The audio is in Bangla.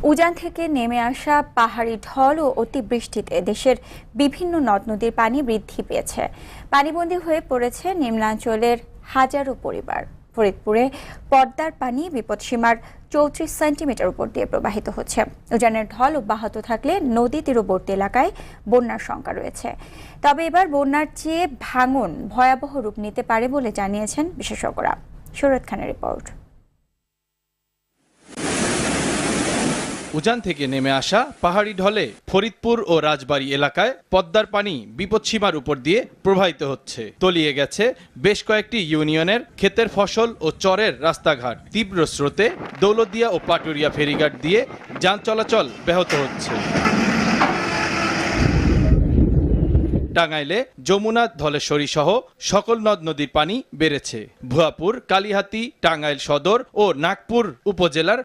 উজান থেকে নেমে আসা পাহাড়ি ঢল ও অতিবৃষ্টিতে দেশের বিভিন্ন নদ নদীর পানি বৃদ্ধি পেয়েছে। পানিবন্দী হয়ে পড়েছে নিম্নাঞ্চলের হাজারো পরিবার। ফরিদপুরে পদ্মার পানি বিপদসীমার 34 সেন্টিমিটার উপর দিয়ে প্রবাহিত হচ্ছে। উজানের ঢল অব্যাহত থাকলে নদী তীরবর্তী এলাকায় বন্যার শঙ্কা রয়েছে। তবে এবার বন্যার চেয়ে ভাঙন ভয়াবহ রূপ নিতে পারে বলে জানিয়েছেন বিশেষজ্ঞরা। শরীয়ত খানের রিপোর্ট। উজান থেকে নেমে আসা পাহাড়ি ঢলে ফরিদপুর ও রাজবাড়ী এলাকায় পদ্মার পানি বিপদসীমার উপর দিয়ে প্রবাহিত হচ্ছে। তলিয়ে গেছে বেশ কয়েকটি ইউনিয়নের ক্ষেতের ফসল ও চরের রাস্তাঘাট। তীব্র স্রোতে দৌলতদিয়া ও পাটুরিয়া ফেরিঘাট দিয়ে যান চলাচল ব্যাহত হচ্ছে। টাঙ্গাইলে যমুনা, ধলেশ্বরী সহ সকল নদ নদীর পানি বেড়েছে। ভুয়াপুর, কালিহাতী, টাঙ্গাইল সদর ও নাগপুর উপজেলার